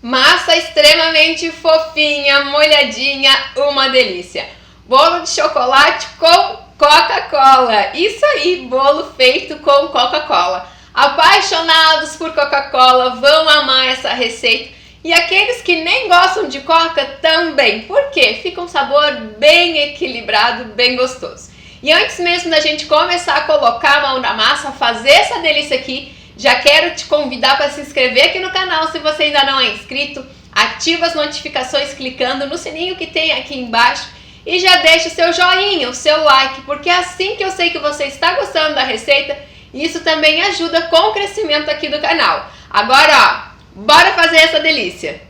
Massa extremamente fofinha, molhadinha, uma delícia. Bolo de chocolate com Coca-Cola. Isso aí, bolo feito com Coca-Cola. Apaixonados por Coca-Cola vão amar essa receita. E aqueles que nem gostam de Coca também. Por quê? Fica um sabor bem equilibrado, bem gostoso. E antes mesmo da gente começar a colocar a mão na massa, fazer essa delícia aqui, já quero te convidar para se inscrever aqui no canal se você ainda não é inscrito. Ativa as notificações clicando no sininho que tem aqui embaixo e já deixa o seu joinha, o seu like, porque é assim que eu sei que você está gostando da receita. Isso também ajuda com o crescimento aqui do canal. Agora, ó, bora fazer essa delícia!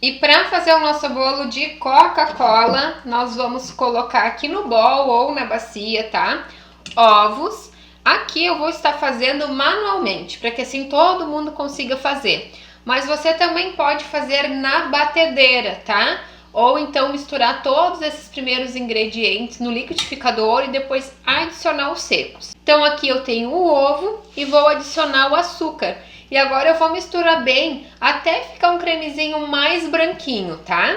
E para fazer o nosso bolo de Coca-Cola, nós vamos colocar aqui no bowl ou na bacia, tá? Ovos. Aqui eu vou estar fazendo manualmente, para que assim todo mundo consiga fazer. Mas você também pode fazer na batedeira, tá? Ou então misturar todos esses primeiros ingredientes no liquidificador e depois adicionar os secos. Então aqui eu tenho o ovo e vou adicionar o açúcar. E agora eu vou misturar bem até ficar um cremezinho mais branquinho, tá?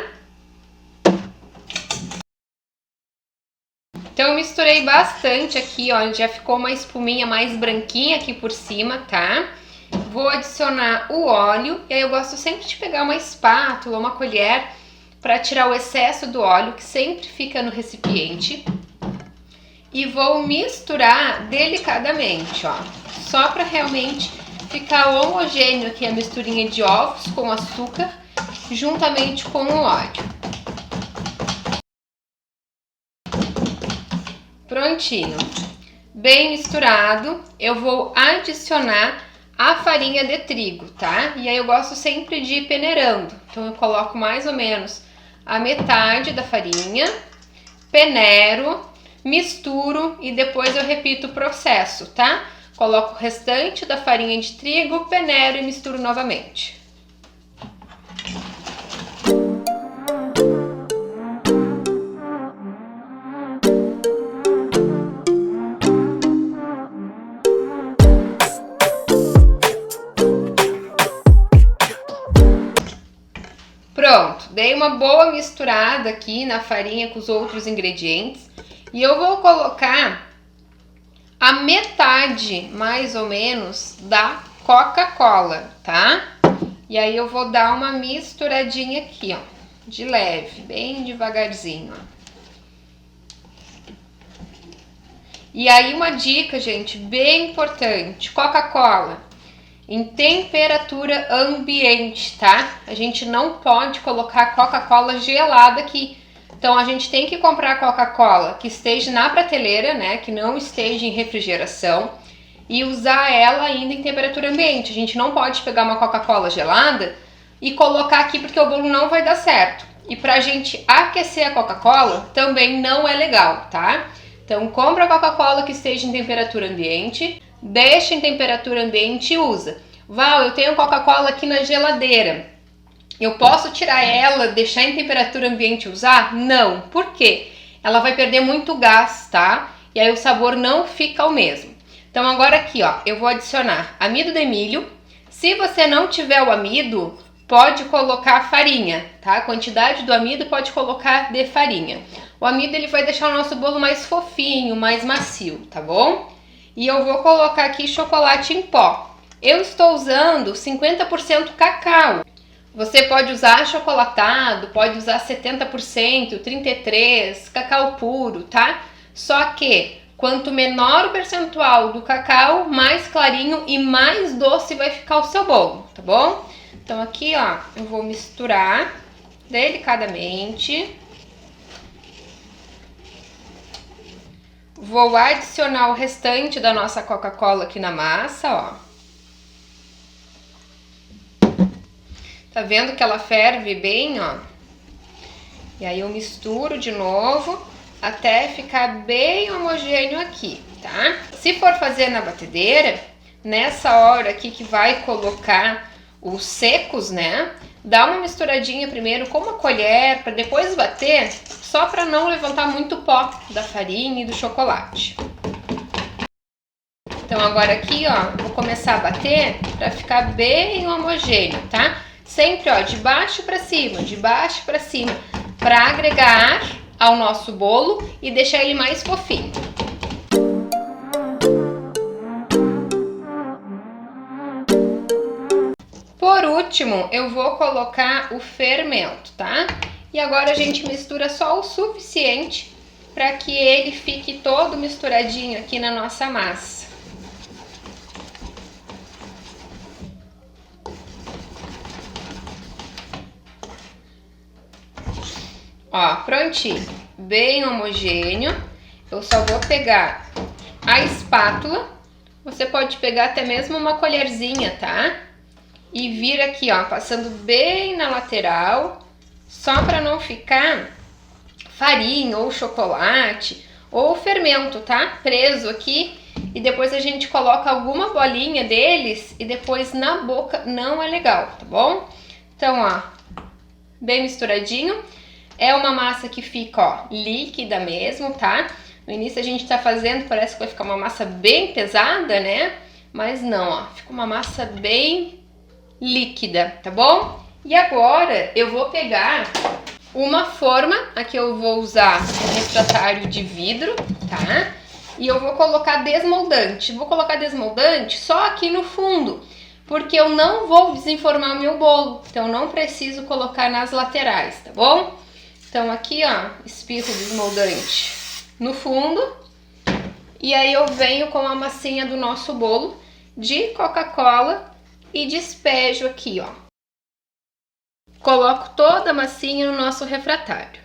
Então eu misturei bastante aqui, ó, já ficou uma espuminha mais branquinha aqui por cima, tá? Vou adicionar o óleo, e aí eu gosto sempre de pegar uma espátula, uma colher, para tirar o excesso do óleo que sempre fica no recipiente. E vou misturar delicadamente, ó, só para realmente ficar homogêneo aqui a misturinha de ovos com açúcar, juntamente com o óleo. Prontinho, bem misturado, eu vou adicionar a farinha de trigo, tá? E aí eu gosto sempre de ir peneirando, então eu coloco mais ou menos a metade da farinha, peneiro, misturo e depois eu repito o processo, tá? Coloco o restante da farinha de trigo, peneiro e misturo novamente. Pronto, dei uma boa misturada aqui na farinha com os outros ingredientes e eu vou colocar a metade, mais ou menos, da Coca-Cola, tá? E aí eu vou dar uma misturadinha aqui, ó, de leve, bem devagarzinho, ó. E aí uma dica, gente, bem importante, Coca-Cola em temperatura ambiente, tá? A gente não pode colocar Coca-Cola gelada aqui. Então a gente tem que comprar Coca-Cola que esteja na prateleira, né? Que não esteja em refrigeração e usar ela ainda em temperatura ambiente. A gente não pode pegar uma Coca-Cola gelada e colocar aqui porque o bolo não vai dar certo. E pra gente aquecer a Coca-Cola também não é legal, tá? Então compra a Coca-Cola que esteja em temperatura ambiente, deixa em temperatura ambiente e usa. Val, eu tenho Coca-Cola aqui na geladeira. Eu posso tirar ela, deixar em temperatura ambiente e usar? Não. Por quê? Ela vai perder muito gás, tá? E aí o sabor não fica o mesmo. Então agora aqui, ó, eu vou adicionar amido de milho. Se você não tiver o amido, pode colocar farinha, tá? A quantidade do amido pode colocar de farinha. O amido ele vai deixar o nosso bolo mais fofinho, mais macio, tá bom? E eu vou colocar aqui chocolate em pó. Eu estou usando 50% cacau. Você pode usar achocolatado, pode usar 70%, 33%, cacau puro, tá? Só que quanto menor o percentual do cacau, mais clarinho e mais doce vai ficar o seu bolo, tá bom? Então aqui, ó, eu vou misturar delicadamente. Vou adicionar o restante da nossa Coca-Cola aqui na massa, ó. Tá vendo que ela ferve bem, ó? E aí eu misturo de novo até ficar bem homogêneo aqui, tá? Se for fazer na batedeira, nessa hora aqui que vai colocar os secos, né? Dá uma misturadinha primeiro com uma colher para depois bater, só para não levantar muito pó da farinha e do chocolate. Então agora aqui, ó, vou começar a bater para ficar bem homogêneo, tá? Sempre, ó, de baixo para cima, para agregar ao nosso bolo e deixar ele mais fofinho. Por último, eu vou colocar o fermento, tá? E agora a gente mistura só o suficiente para que ele fique todo misturadinho aqui na nossa massa. Ó, prontinho, bem homogêneo. Eu só vou pegar a espátula, você pode pegar até mesmo uma colherzinha, tá? E vir aqui, ó, passando bem na lateral, só para não ficar farinha ou chocolate ou fermento, tá? Preso aqui. E depois a gente coloca alguma bolinha deles e depois na boca não é legal, tá bom? Então, ó, bem misturadinho. É uma massa que fica, ó, líquida mesmo, tá? No início a gente tá fazendo, parece que vai ficar uma massa bem pesada, né? Mas não, ó, fica uma massa bem líquida, tá bom? E agora eu vou pegar uma forma, aqui eu vou usar um refratário de vidro, tá? E eu vou colocar desmoldante. Vou colocar desmoldante só aqui no fundo, porque eu não vou desenformar o meu bolo, então não preciso colocar nas laterais, tá bom? Então aqui, ó, espirro desmoldante no fundo. E aí eu venho com a massinha do nosso bolo de Coca-Cola e despejo aqui, ó. Coloco toda a massinha no nosso refratário.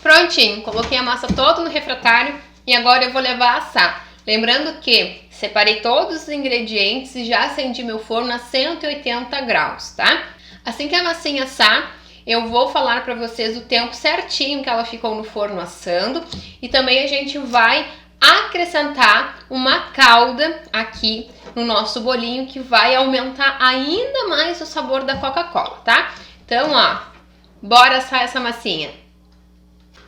Prontinho, coloquei a massa toda no refratário e agora eu vou levar a assar. Lembrando que separei todos os ingredientes e já acendi meu forno a 180 graus, tá? Assim que a massinha assar, eu vou falar para vocês o tempo certinho que ela ficou no forno assando e também a gente vai acrescentar uma calda aqui no nosso bolinho que vai aumentar ainda mais o sabor da Coca-Cola, tá? Então, ó, bora assar essa massinha.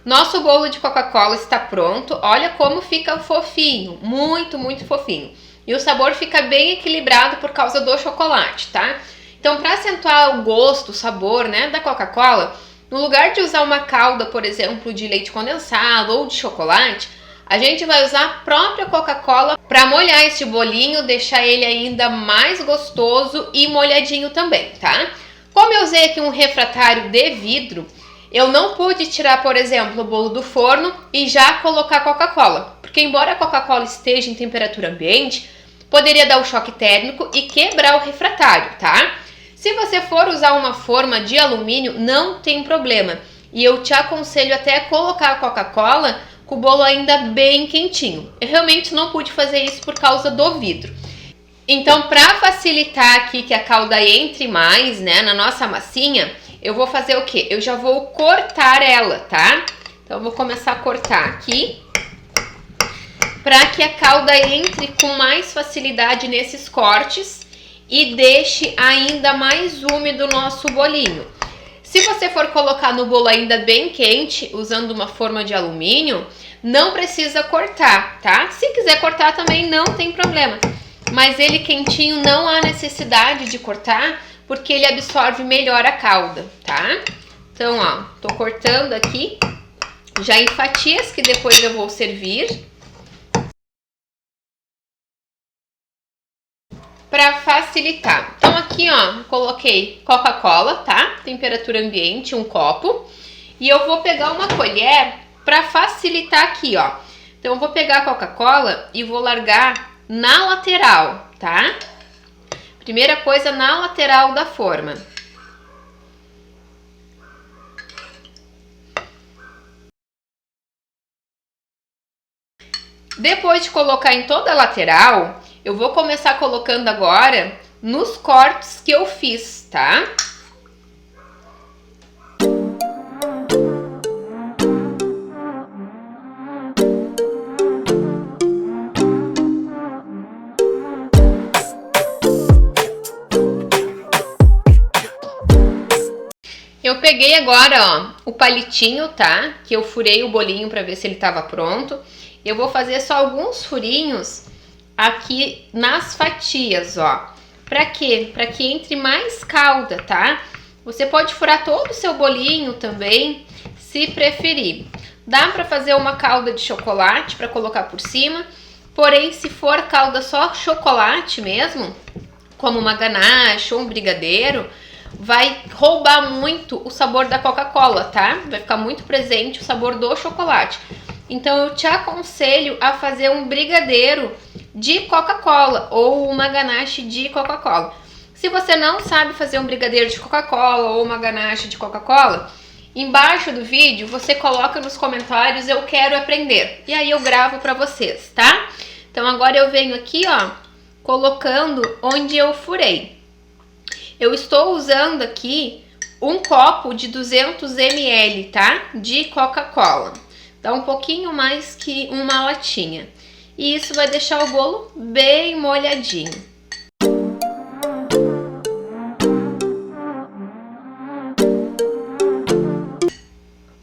Nosso bolo de Coca-Cola está pronto. Olha como fica fofinho, muito, muito fofinho. E o sabor fica bem equilibrado por causa do chocolate, tá? Então, para acentuar o gosto, o sabor, né, da Coca-Cola, no lugar de usar uma calda, por exemplo, de leite condensado ou de chocolate, a gente vai usar a própria Coca-Cola para molhar esse bolinho, deixar ele ainda mais gostoso e molhadinho também, tá? Como eu usei aqui um refratário de vidro, eu não pude tirar, por exemplo, o bolo do forno e já colocar Coca-Cola, porque embora a Coca-Cola esteja em temperatura ambiente, poderia dar um choque térmico e quebrar o refratário, tá? Se você for usar uma forma de alumínio, não tem problema. E eu te aconselho até colocar a Coca-Cola com o bolo ainda bem quentinho. Eu realmente não pude fazer isso por causa do vidro. Então, para facilitar aqui que a calda entre mais, né, na nossa massinha, eu vou fazer o quê? Eu já vou cortar ela, tá? Então, eu vou começar a cortar aqui, para que a calda entre com mais facilidade nesses cortes e deixe ainda mais úmido o nosso bolinho. Se você for colocar no bolo ainda bem quente, usando uma forma de alumínio, não precisa cortar, tá? Se quiser cortar também não tem problema. Mas ele quentinho não há necessidade de cortar, porque ele absorve melhor a calda, tá? Então, ó, tô cortando aqui, já em fatias que depois eu vou servir. Para facilitar. Então aqui, ó, coloquei Coca-Cola, tá? Temperatura ambiente, um copo. E eu vou pegar uma colher para facilitar aqui, ó. Então eu vou pegar a Coca-Cola e vou largar na lateral, tá? Primeira coisa, na lateral da forma. Depois de colocar em toda a lateral, eu vou começar colocando agora nos cortes que eu fiz, tá? Eu peguei agora, ó, o palitinho, tá? Que eu furei o bolinho para ver se ele tava pronto. Eu vou fazer só alguns furinhos aqui nas fatias, ó, Pra quê? Pra que entre mais calda, tá? Você pode furar todo o seu bolinho também, se preferir. Dá pra fazer uma calda de chocolate pra colocar por cima, porém se for calda só chocolate mesmo, como uma ganache ou um brigadeiro, vai roubar muito o sabor da Coca-Cola, tá? Vai ficar muito presente o sabor do chocolate. Então eu te aconselho a fazer um brigadeiro de Coca-Cola ou uma ganache de Coca-Cola. Se você não sabe fazer um brigadeiro de Coca-Cola ou uma ganache de Coca-Cola, embaixo do vídeo você coloca nos comentários "eu quero aprender" e aí eu gravo para vocês, tá? Então agora eu venho aqui, ó, colocando onde eu furei. Eu estou usando aqui um copo de 200 ml, tá? De Coca-Cola. Dá um pouquinho mais que uma latinha. E isso vai deixar o bolo bem molhadinho.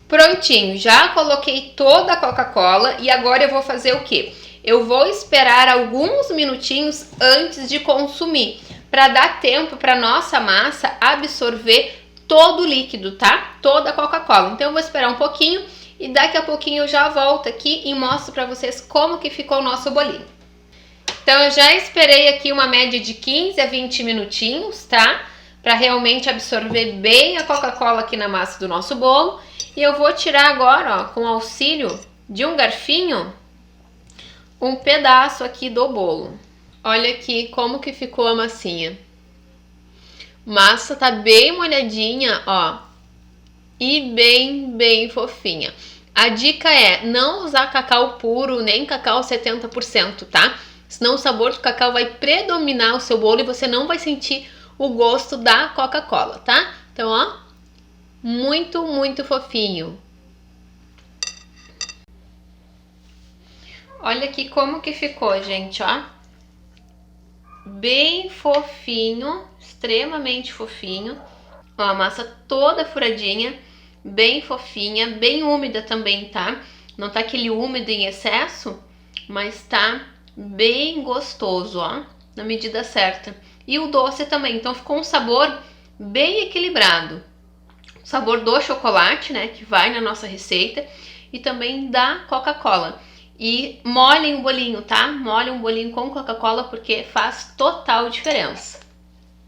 Prontinho, já coloquei toda a Coca-Cola e agora eu vou fazer o quê? Eu vou esperar alguns minutinhos antes de consumir, para dar tempo para nossa massa absorver todo o líquido, tá? Toda a Coca-Cola. Então eu vou esperar um pouquinho e daqui a pouquinho eu já volto aqui e mostro para vocês como que ficou o nosso bolinho. Então eu já esperei aqui uma média de 15 a 20 minutinhos, tá? Para realmente absorver bem a Coca-Cola aqui na massa do nosso bolo. E eu vou tirar agora, ó, com o auxílio de um garfinho, um pedaço aqui do bolo. Olha aqui como que ficou a massinha. Massa tá bem molhadinha, ó. E bem fofinha. A dica é não usar cacau puro, nem cacau 70%, tá? Senão o sabor do cacau vai predominar o seu bolo e você não vai sentir o gosto da Coca-Cola, tá? Então, ó, muito fofinho. Olha aqui como que ficou, gente, ó. Bem fofinho, extremamente fofinho. Ó, a massa toda furadinha, bem fofinha, bem úmida também, tá? Não tá aquele úmido em excesso, mas tá bem gostoso, ó, na medida certa. E o doce também, então ficou um sabor bem equilibrado. O sabor do chocolate, né, que vai na nossa receita, e também da Coca-Cola. E molhem o bolinho, tá? Molhem um bolinho com Coca-Cola porque faz total diferença.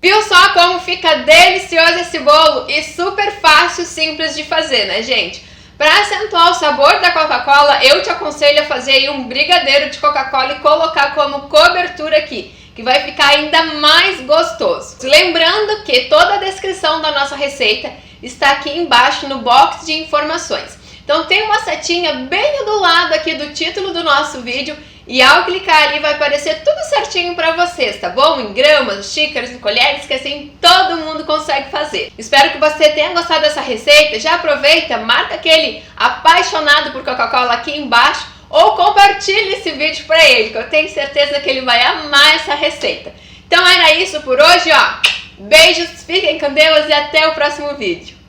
Viu só como fica delicioso esse bolo e super fácil, simples de fazer, né, gente? Para acentuar o sabor da Coca-Cola, eu te aconselho a fazer aí um brigadeiro de Coca-Cola e colocar como cobertura aqui, que vai ficar ainda mais gostoso. Lembrando que toda a descrição da nossa receita está aqui embaixo no box de informações. Então tem uma setinha bem do lado aqui do título do nosso vídeo e ao clicar ali vai aparecer tudo certinho para vocês, tá bom? Em gramas, xícaras, em colheres, que assim todo mundo consegue fazer. Espero que você tenha gostado dessa receita. Já aproveita, marca aquele apaixonado por Coca-Cola aqui embaixo ou compartilhe esse vídeo para ele, que eu tenho certeza que ele vai amar essa receita. Então era isso por hoje, ó. Beijos, fiquem com Deus e até o próximo vídeo.